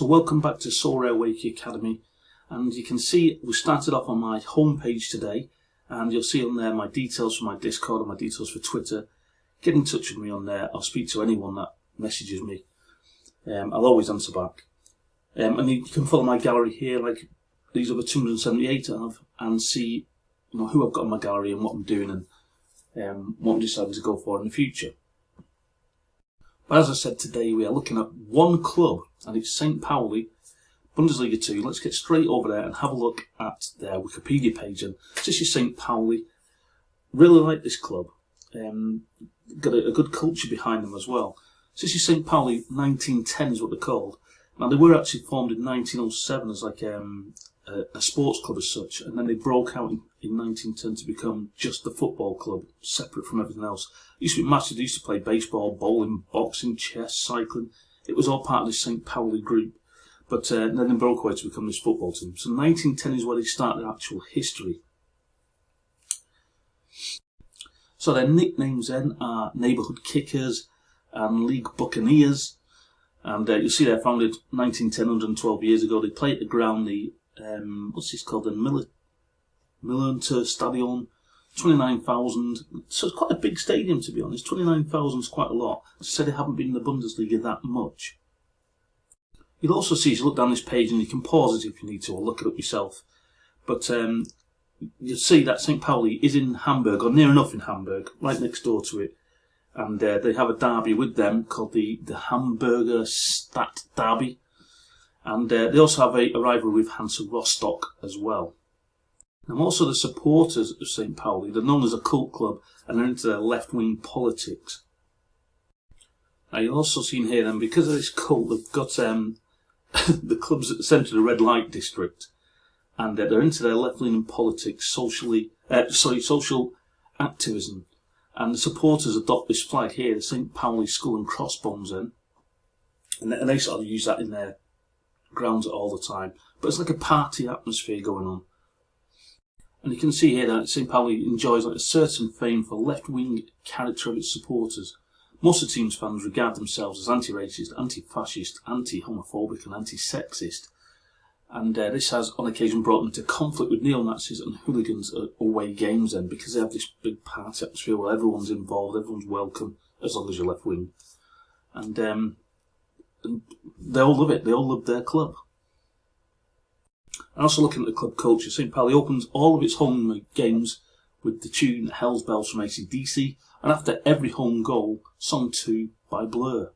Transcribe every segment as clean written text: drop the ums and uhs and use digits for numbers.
So welcome back to Sorare Wakey Academy, and you can see we started off on my homepage today, and you'll see on there my details for my Discord and my details for Twitter. Get in touch with me on there. I'll speak to anyone that messages me. I'll always answer back. And you can follow my gallery here, like these other 278 I have, and see who I've got in my gallery and what I'm doing and what I'm deciding to go for in the future. But as I said, today we are looking at one club, and it's St Pauli, Bundesliga 2. Let's get straight over there and have a look at their Wikipedia page. And this is St Pauli. Really like this club. Got a good culture behind them as well. So this is St Pauli 1910 is what they're called. Now they were actually formed in 1907 as like a sports club as such, and then they broke out in 1910 to become just the football club, separate from everything else. It used to be massive. They used to play baseball, bowling, boxing, chess, cycling. It was all part of this St Pauli group, but then they broke away to become this football team. So 1910 is where they started their actual history. So their nicknames then are Neighbourhood Kickers and League Buccaneers, and you'll see they're founded 1910, 112 years ago. They play at the ground, the what's this called, the Millentor Stadion, 29,000. So it's quite a big stadium, to be honest. 29,000 is quite a lot. As I said, they haven't been in the Bundesliga that much. You'll also see, as you look down this page, and you can pause it if you need to, or look it up yourself. But you'll see that St Pauli is in Hamburg, or near enough in Hamburg, right next door to it. And they have a derby with them called the Hamburger Stadt Derby. And they also have a rivalry with Hansa Rostock as well. And also the supporters of St Pauli, they're known as a cult club, and they're into their left-wing politics. Now you'll also see in here then, because of this cult, they've got the clubs at the centre of the red light district, and they're into their left-wing politics, social activism. And the supporters adopt this flag here, the St Pauli skull and crossbones then, and they sort of use that in their grounds all the time. But it's like a party atmosphere going on. And you can see here that St Pauli enjoys like a certain fame for left-wing character of its supporters. Most of the team's fans regard themselves as anti-racist, anti-fascist, anti-homophobic and anti-sexist. And this has on occasion brought them into conflict with neo-Nazis and hooligans at away games then, because they have this big party atmosphere where everyone's involved, everyone's welcome, as long as you're left-wing. And they all love it, they all love their club. And also looking at the club culture, St Pauli opens all of its home games with the tune Hell's Bells from AC/DC, and after every home goal, sung to by Blur.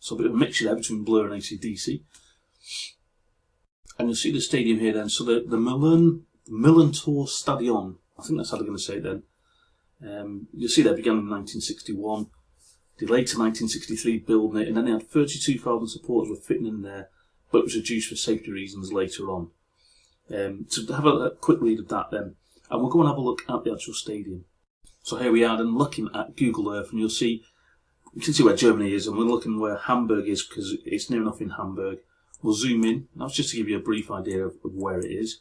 So a bit of a mixture there between Blur and AC/DC. And you'll see the stadium here then, so the Millentor Stadion, I think that's how they're going to say it then. You'll see that began in 1961. They later 1963 building it, and then they had 32,000 supporters were fitting in there, but it was reduced for safety reasons later on. To have a quick read of that then, and we'll go and have a look at the actual stadium. So here we are then looking at Google Earth, and you can see where Germany is, and we're looking where Hamburg is because it's near enough in Hamburg. We'll zoom in. That's just to give you a brief idea of where it is.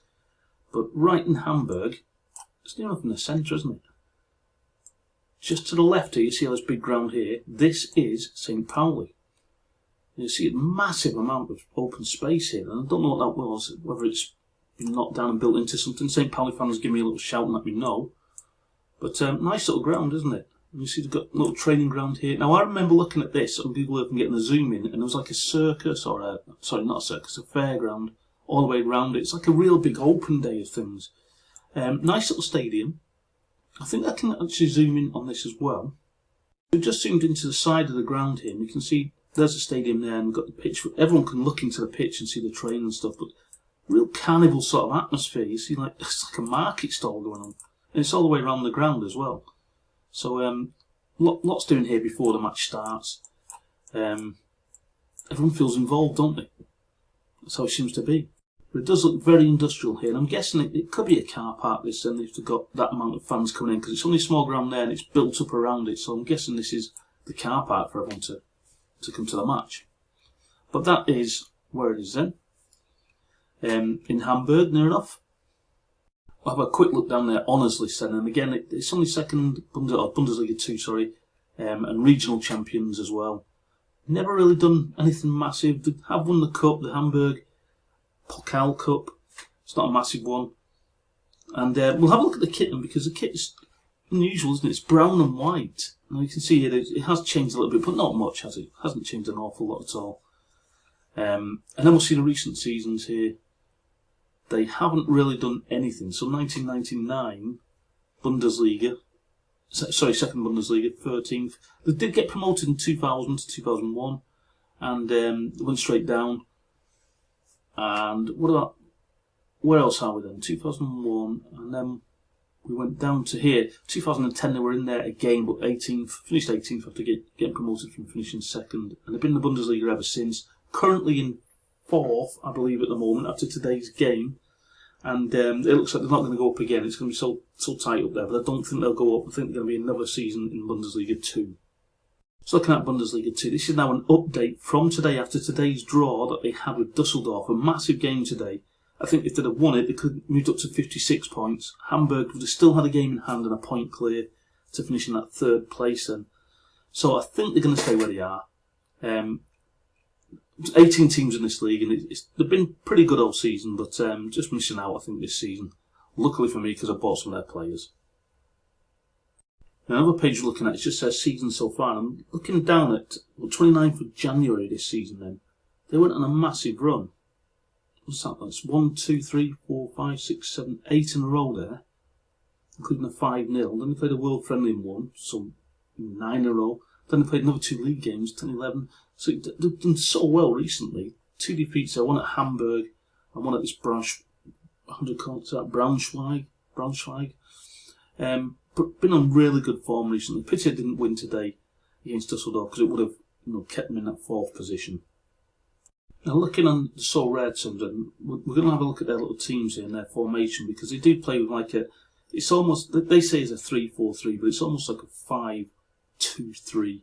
But right in Hamburg, it's near enough in the centre, isn't it? Just to the left here, you see this big ground here. This is St Pauli. You see a massive amount of open space here, and I don't know what that was, whether it's been knocked down and built into something. St Pauli fans give me a little shout and let me know. But nice little ground, isn't it? And you see they've got a little training ground here. Now I remember looking at this on Google Earth and getting a zoom in, and there was like a circus, or sorry, not a circus, a fairground all the way around it. It's like a real big open day of things. Nice little stadium. I think I can actually zoom in on this as well. We've just zoomed into the side of the ground here, and you can see there's a stadium there, and we've got the pitch. Everyone can look into the pitch and see the training and stuff, but real carnival sort of atmosphere. You see, like it's like a market stall going on, and it's all the way around the ground as well. So lots doing here before the match starts. Everyone feels involved, don't they? That's how it seems to be. But it does look very industrial here, and I'm guessing it could be a car park, this, and if they've got that amount of fans coming in, because it's only a small ground there and it's built up around it, so I'm guessing this is the car park for everyone to come to the match. But that is where it is then. In Hamburg, near enough. I'll have a quick look down there, honours list then, and again it's only second Bundesliga 2, and regional champions as well. never really done anything massive. They have won the cup, the Hamburg Pokal Cup. It's not a massive one. And we'll have a look at the kit then, because the kit's unusual, isn't it? It's brown and white. Now you can see here it has changed a little bit, but not much, has it? It hasn't changed an awful lot at all. And then we'll see the recent seasons here. They haven't really done anything. So 1999 Bundesliga, sorry, second Bundesliga, 13th. They did get promoted in 2000 to 2001, and went straight down. And what about, where else are we then? 2001, and then we went down to here. 2010 they were in there again, but 18th, finished 18th after getting promoted from finishing second, and they've been in the Bundesliga ever since. Currently in 4th, I believe, at the moment after today's game. And it looks like they're not going to go up again. It's going to be so tight up there, but I don't think they'll go up. I think they're going to be another season in Bundesliga 2. So looking at Bundesliga 2, this is now an update from today after today's draw that they had with Dusseldorf. A massive game today. I think if they'd have won it, they could have moved up to 56 points. Hamburg would have still had a game in hand and a point clear to finish in that 3rd place then. So I think they're going to stay where they are. 18 teams in this league, and they've been pretty good all season, but just missing out, I think, this season. Luckily for me, because I bought some of their players. Another page we're looking at, it just says season so far. I'm looking down at 29th of January this season then. They went on a massive run. What's that? That's 1, 2, 3, 4, 5, 6, 7, 8 in a row there, including a 5-0. Then they played a World Friendly in one, so 9 in a row. Then they played another 2 league games, 10, 11. So they've done so well recently. 2 defeats there, one at Hamburg and one at this Braunschweig. But been on really good form recently. Pity they didn't win today against Dusseldorf, because it would have kept them in that 4th position. Now looking on the Sorare teams, we're going to have a look at their little teams here and their formation, because they do play with like it's almost, they say it's a 3-4-3, but it's almost like a 5-2-3.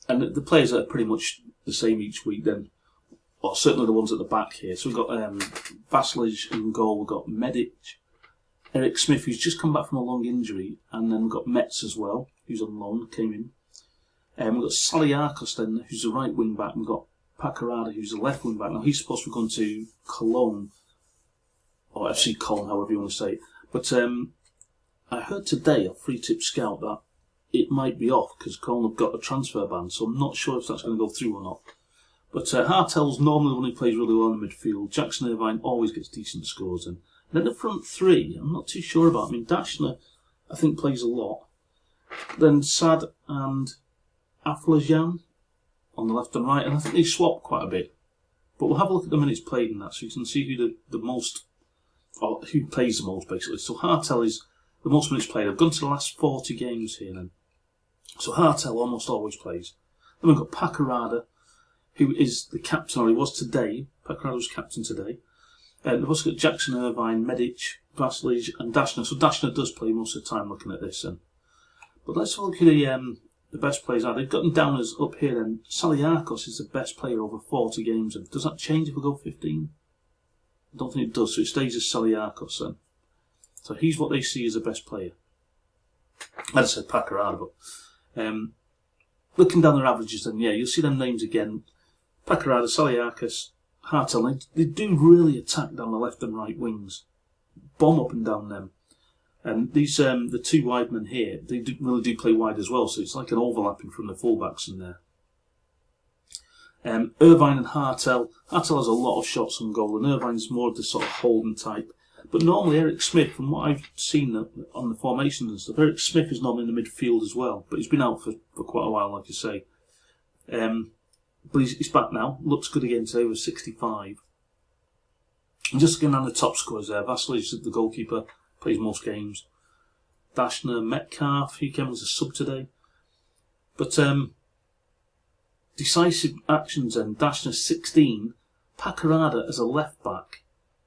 And the players are pretty much the same each week then, or certainly the ones at the back here. So we've got Vasilij in goal, we've got Medic, Eric Smith, who's just come back from a long injury, and then we've got Metz as well, who's on loan, came in. We've got Saliakos then, who's the right wing back, and we've got Pacarada, who's the left wing back. Now he's supposed to be going to Cologne, or FC Cologne, however you want to say it. But I heard today, a free tip scout, that it might be off because Cologne have got a transfer ban, so I'm not sure if that's going to go through or not. But Hartel's normally the one who plays really well in the midfield. Jackson Irvine always gets decent scores in. And then the front 3, I'm not too sure about. I mean, Dashner, I think, plays a lot. Then Sad and Aflajan on the left and right, and I think they swap quite a bit. But we'll have a look at the minutes played in that, so you can see who the most, or who plays the most, basically. So Hartel is the most minutes played. I've gone to the last 40 games here then. So Hartel almost always plays. Then we've got Pacarada, who is the captain, or he was today. Pacarada was captain today. We've also got Jackson Irvine, Medic, Vasilij, and Dashner. So Dashner does play most of the time looking at this then. But let's have a look at the best players are. They've got them down as up here then. Saliakos is the best player over 40 games. And does that change if we go 15? I don't think it does, so it stays as Saliakos then. So he's what they see as the best player. I'd say Pacarada, but looking down their averages then, yeah, you'll see them names again. Pacarada, Saliakos, Hartel, they do really attack down the left and right wings. Bomb up and down them. And these, the 2 wide men here, they really do play wide as well, so it's like an overlapping from the fullbacks in there. Irvine and Hartel has a lot of shots on goal, and Irvine's more of the sort of holding type. But normally Eric Smith, from what I've seen on the formations and stuff, Eric Smith is normally in the midfield as well, but he's been out for quite a while, like I say. But he's back now, looks good again today with 65. And just looking on the top scorers there, Vasilij, the goalkeeper, plays most games. Dashner, Metcalf, he came as a sub today. But decisive actions then, Dashner 16, Pacarada as a left back,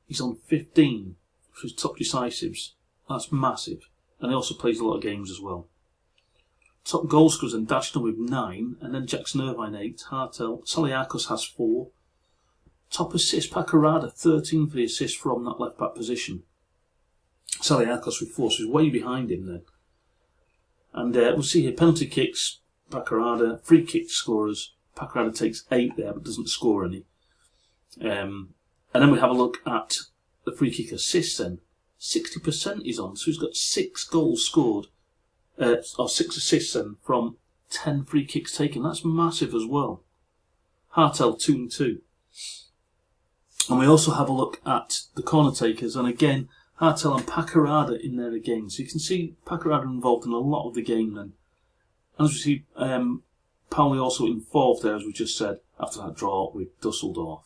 he's on 15 for his top decisives. That's massive. And he also plays a lot of games as well. Top goal scorers and Dashner with 9, and then Jackson Irvine 8, Hartel, Saliakos has 4. Top assist, Pacarada 13 for the assist from that left back position. Saliakos with 4, so he's way behind him then. And we'll see here, penalty kicks, Paccarada. Free kick scorers. Paccarada takes 8 there, but doesn't score any. And then we have a look at the free kick assists then. 60% he's on, so he's got 6 goals scored, or 6 assists then from 10 free kicks taken. That's massive as well. Hartel 2 and 2. And we also have a look at the corner takers, and again, Hartel and Paccarada in there again. So you can see Paccarada involved in a lot of the game then. And as we see, Pauli also in 4th there, as we just said, after that draw with Dusseldorf.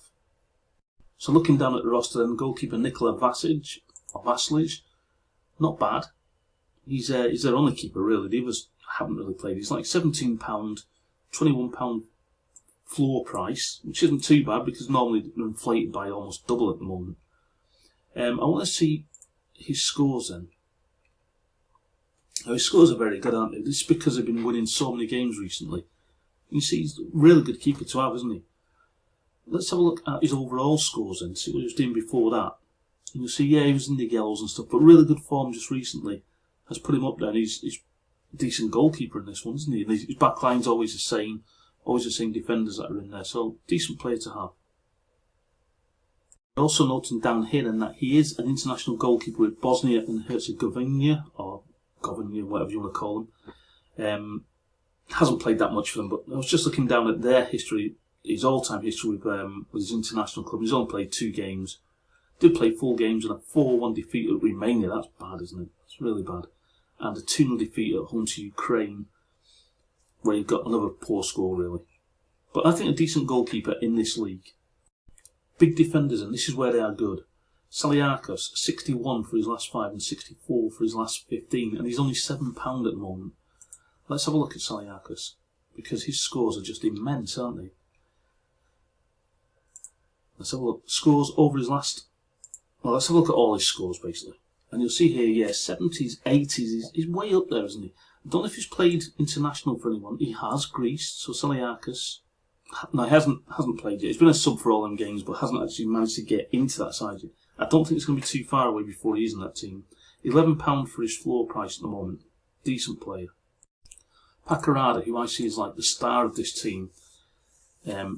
So looking down at the roster then, goalkeeper Nikola Vasilic, not bad. He's their only keeper really. The others haven't really played. He's like £17, £21 floor price, which isn't too bad because normally they're inflated by almost double at the moment. I want to see his scores then. Now, his scores are very good, aren't they? This is because they've been winning so many games recently. You see, he's a really good keeper to have, isn't he? Let's have a look at his overall scores then, see what he was doing before that. And you'll see, yeah, he was in the yellows and stuff, but really good form just recently has put him up there. And he's a decent goalkeeper in this one, isn't he? And his backline's always the same defenders that are in there, so decent player to have. Also noting down here then that he is an international goalkeeper with Bosnia and Herzegovina, or Govina, whatever you want to call them. Hasn't played that much for them, but I was just looking down at their history, his all-time history with his international club. He's only played 2 games. Did play 4 games and a 4-1 defeat at Romania. That's bad, isn't it? That's really bad. And a 2-0 defeat at home to Ukraine, where he got another poor score, really. But I think a decent goalkeeper in this league. Big defenders, and this is where they are good. Saliakos, 61 for his last 5 and 64 for his last 15, and he's only £7 at the moment. Let's have a look at Saliakos, because his scores are just immense, aren't they? Let's have a look. Scores over his last... Well, let's have a look at all his scores, basically. And you'll see here, yeah, 70s, 80s, he's way up there, isn't he? I don't know if he's played international for anyone. He has, Greece, so Saliakos... No, he hasn't played yet. He's been a sub for all them games, but hasn't actually managed to get into that side yet. I don't think it's going to be too far away before he's in that team. £11 for his floor price at the moment. Decent player. Paccarada, who I see as like the star of this team.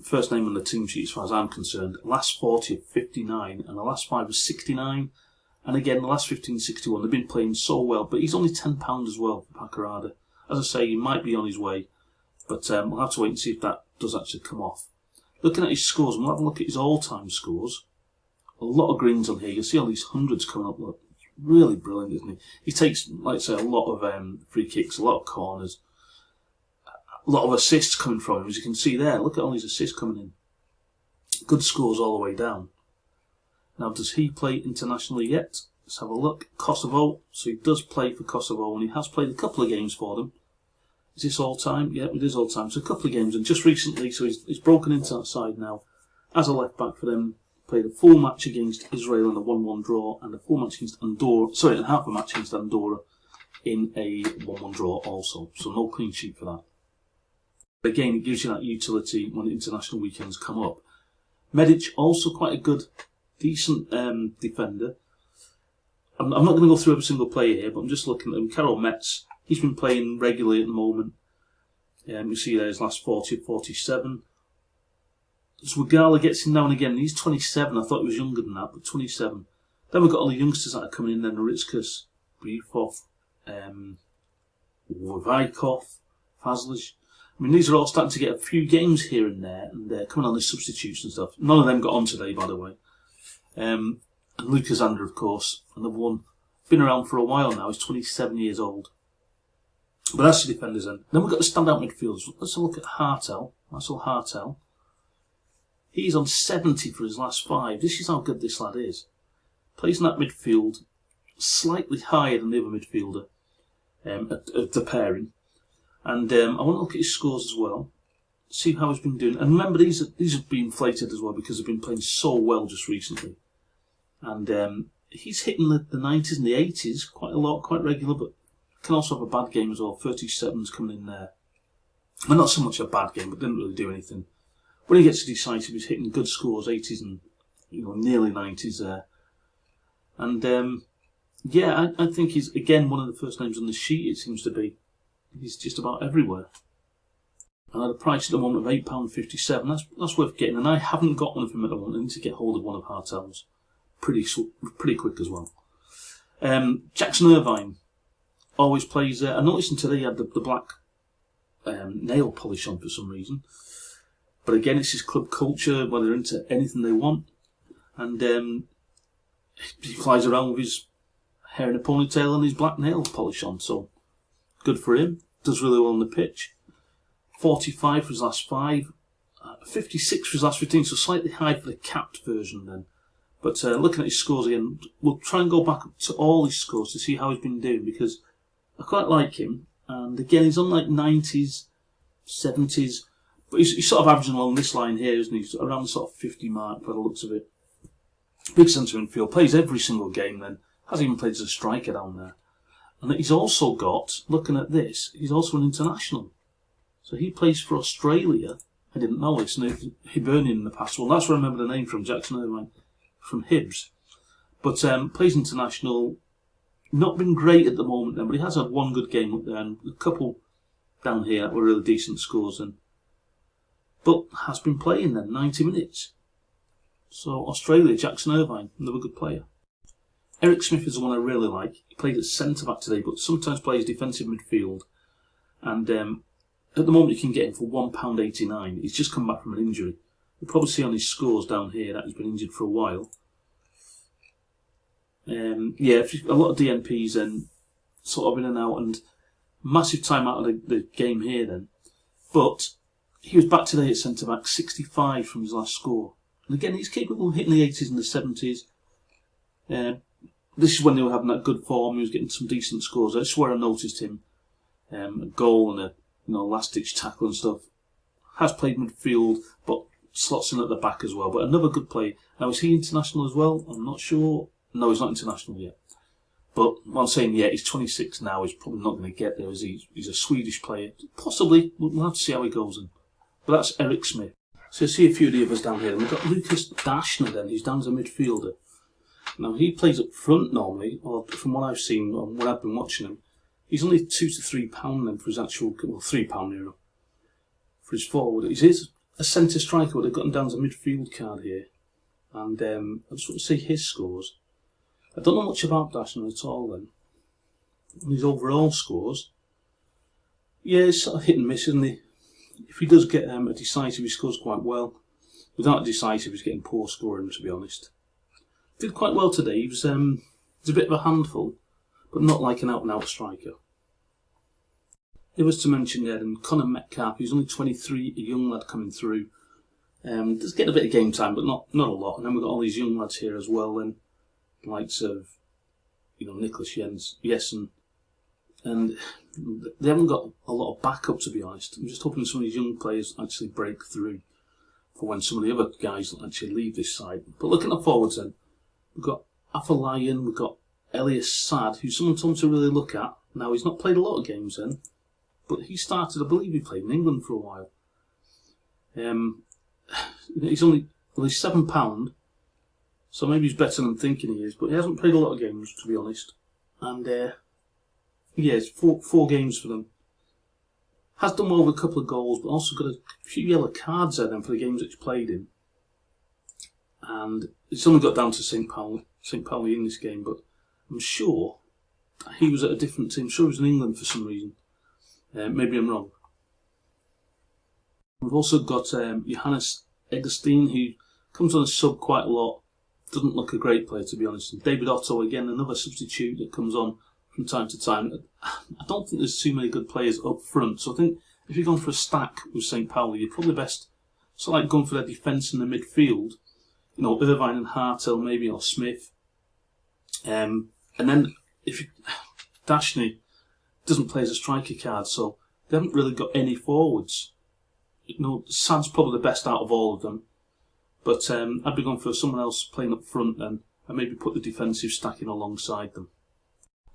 First name on the team sheet as far as I'm concerned. Last 40 of 59, and the last 5 was 69. And again, the last 15, 61. They've been playing so well, but he's only £10 as well for Paccarada. As I say, he might be on his way, but we'll have to wait and see if that does actually come off. Looking at his scores, we'll have a look at his all-time scores. A lot of greens on here. You'll see all these hundreds coming up. Look, really brilliant, isn't he? He takes, like I say, a lot of free kicks, a lot of corners, a lot of assists coming from him. As you can see there, look at all these assists coming in. Good scores all the way down. Now, does he play internationally yet? Let's have a look. Kosovo. So he does play for Kosovo, and he has played a couple of games for them. Is this all time? Yeah, it is all time. So a couple of games, and just recently, so he's broken into that side now. As a left back for them, played a full match against Israel in a 1-1 draw, and a full match against Andorra. Sorry, and half a match against Andorra in a 1-1 draw also. So no clean sheet for that. But again, it gives you that utility when the international weekends come up. Medic, also quite a good, decent defender. I'm not going to go through every single player here, but I'm just looking at him. Karol Metz. He's been playing regularly at the moment. You see there his last 40 of 47. Zwagala gets in now and again. He's 27. I thought he was younger than that, but 27. Then we've got all the youngsters that are coming in then. Ritskas, Brifov, Vaikov, Fazlic. I mean, these are all starting to get a few games here and there, and they're coming on as substitutes and stuff. None of them got on today, by the way. And Lucas Zander, of course, another one. Been around for a while now. He's 27 years old. But that's the defenders then. Then we've got the standout midfielders. Let's have a look at Hartel. Marcel Hartel. He's on 70 for his last 5. This is how good this lad is. Plays in that midfield slightly higher than the other midfielder at the pairing. And I want to look at his scores as well. See how he's been doing. And remember, these have been inflated as well because they've been playing so well just recently. And he's hitting the 90s and the 80s quite a lot, quite regular, but can also have a bad game as well. 37's coming in there. Well, not so much a bad game, but didn't really do anything. When he gets to decisive, he's hitting good scores, 80s and nearly 90s there. And yeah, I think he's again one of the first names on the sheet. It seems to be. He's just about everywhere. And at a price at the moment of £8.57, that's worth getting. And I haven't got one of them at the moment. I need to get hold of one of Hartel's pretty quick as well. Jackson Irvine always plays there. I noticed today he had the black nail polish on for some reason. But again, it's his club culture, where they're into anything they want. And he flies around with his hair in a ponytail and his black nail polish on. So, good for him. Does really well on the pitch. 45 for his last 5. 56 for his last 15, so slightly high for the capped version then. But looking at his scores again, we'll try and go back to all his scores to see how he's been doing, because I quite like him. And again, he's on like 90s, 70s. But he's sort of averaging along this line here, isn't he? He's around the sort of 50 mark by the looks of it. Big centre midfield, plays every single game then. Hasn't even played as a striker down there. And he's also got, looking at this, he's also an international. So he plays for Australia. I didn't know this. Hibernian in the past. Well, that's where I remember the name from, Jackson Irvine, from Hibs. But plays international. Not been great at the moment then, but he has had one good game up there and a couple down here that were really decent scores then. But has been playing then, 90 minutes. So Australia, Jackson Irvine, another good player. Eric Smith is the one I really like. He played at centre-back today, but sometimes plays defensive midfield. And at the moment you can get him for £1.89. He's just come back from an injury. You'll probably see on his scores down here that he's been injured for a while. Yeah, a lot of DNPs then, sort of in and out, and massive time out of the game here then. But he was back today at centre-back, 65 from his last score. And again, he's capable of hitting the 80s and the 70s. This is when they were having that good form. He was getting some decent scores. That's where I noticed him. A goal and a last-ditch tackle and stuff. Has played midfield, but slots in at the back as well. But another good player. Now, is he international as well? I'm not sure. No, he's not international yet. But what I'm saying, yeah, he's 26 now. He's probably not going to get there, is he? He's a Swedish player. Possibly. We'll have to see how he goes in. But that's Eric Smith. So you see a few of the others down here. We've got Lucas Dashner then. He's down as a midfielder. Now, he plays up front normally, or from what I've seen, or when I've been watching him, he's only £2 to £3 then for his actual, well, £3 euro for his forward. He is a centre striker, but they've got him down as a midfield card here. And I just want to see his scores. I don't know much about Dashner at all then. And his overall scores, yeah, it's sort of hit and miss, isn't he? If he does get a decisive, he scores quite well. Without a decisive, he's getting poor scoring, to be honest. Did quite well today. He was a bit of a handful, but not like an out-and-out striker. It was to mention there, and Connor Metcalf, who's only 23, a young lad coming through. Does get a bit of game time, but not a lot. And then we've got all these young lads here as well, then, likes of, Nicholas Jessen. And they haven't got a lot of backup, to be honest. I'm just hoping some of these young players actually break through for when some of the other guys actually leave this side. But looking at the forwards then, we've got Afolayan, we've got Elias Sad, who someone told me to really look at. Now, he's not played a lot of games then, but he started, I believe he played in England for a while. He's only, well, he's £7, so maybe he's better than I'm thinking he is, but he hasn't played a lot of games, to be honest. And, yeah, it's four games for them. Has done well with a couple of goals, but also got a few yellow cards there then for the games that he's played in. And it's only got down to St Pauli in this game, but I'm sure he was at a different team. I'm sure he was in England for some reason. Maybe I'm wrong. We've also got Johannes Eggestein, who comes on a sub quite a lot. Doesn't look a great player, to be honest. And David Otto, again, another substitute that comes on from time to time. I don't think there's too many good players up front, so I think if you're going for a stack with St Pauli, you're probably best sort of like going for their defence in the midfield. Irvine and Hartel maybe, or Smith. And then if Dashny doesn't play as a striker card, so they haven't really got any forwards. Sad's probably the best out of all of them. But I'd be going for someone else playing up front then, and maybe put the defensive stacking alongside them.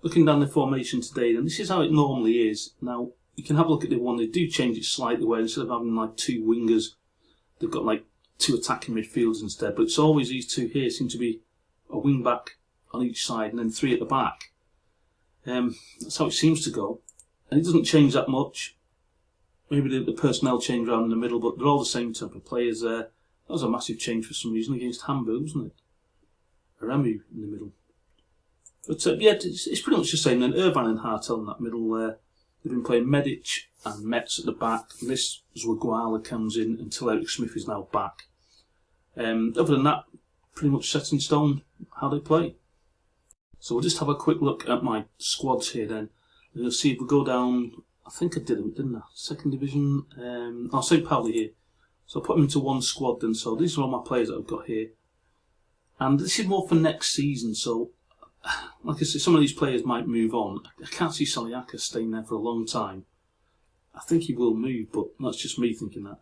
Looking down the formation today, then this is how it normally is. Now, you can have a look at the one. They do change it slightly, where instead of having like two wingers, they've got like two attacking midfielders instead. But it's always these two here seem to be a wing back on each side and then three at the back. That's how it seems to go. And it doesn't change that much. maybe the personnel change around in the middle, but they're all the same type of players there. That was a massive change for some reason against Hamburg, wasn't it? Aramu in the middle. But yeah, it's pretty much the same then. Irvine and Hartel in that middle there. They've been playing Medic and Metz at the back. And this is where Guala comes in until Eric Smith is now back. Other than that, pretty much set in stone how they play. So we'll just have a quick look at my squads here then. And you'll see if we go down, I think I did it, didn't I? Second division, St Pauli here. So I'll put them into one squad then. So these are all my players that I've got here. And this is more for next season, so like I said, some of these players might move on. I can't see Saliaka staying there for a long time. I think he will move, but that's just me thinking that.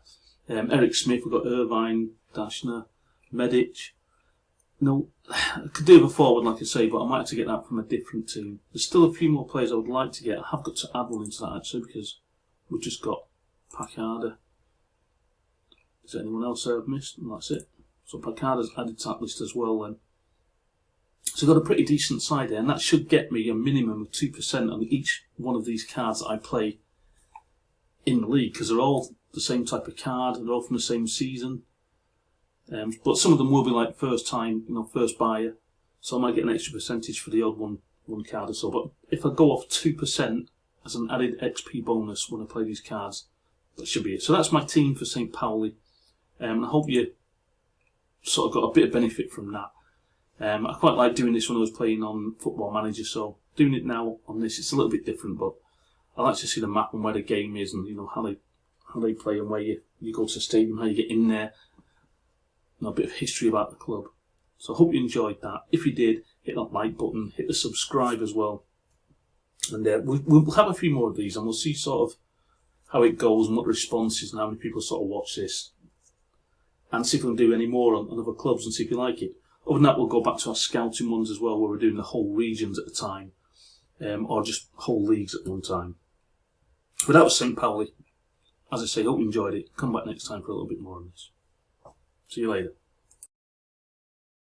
Eric Smith, we've got Irvine, Dashner, Medic. No, I could do a forward, like I say, but I might have to get that from a different team. There's still a few more players I would like to get. I have got to add one into that actually, because we've just got Packard. Is there anyone else I've missed? And that's it. So Packard's added to that list as well then. So I've got a pretty decent side there, and that should get me a minimum of 2% on each one of these cards that I play in the league, because they're all the same type of card, they're all from the same season. But some of them will be like first time, first buyer, so I might get an extra percentage for the odd one card or so. But if I go off 2% as an added XP bonus when I play these cards, that should be it. So that's my team for St Pauli, and I hope you sort of got a bit of benefit from that. I quite like doing this when I was playing on Football Manager, so doing it now on this, it's a little bit different, but I like to see the map and where the game is, and how they play and where you go to the stadium, how you get in there, a bit of history about the club. So I hope you enjoyed that. If you did, hit that like button, hit the subscribe as well, and we'll have a few more of these, and we'll see sort of how it goes and what the response is and how many people sort of watch this, and see if we can do any more on other clubs and see if you like it. Other than that, we'll go back to our scouting ones as well, where we're doing the whole regions at a time, or just whole leagues at one time. But that was St Pauli. As I say, hope you enjoyed it. Come back next time for a little bit more on this. See you later.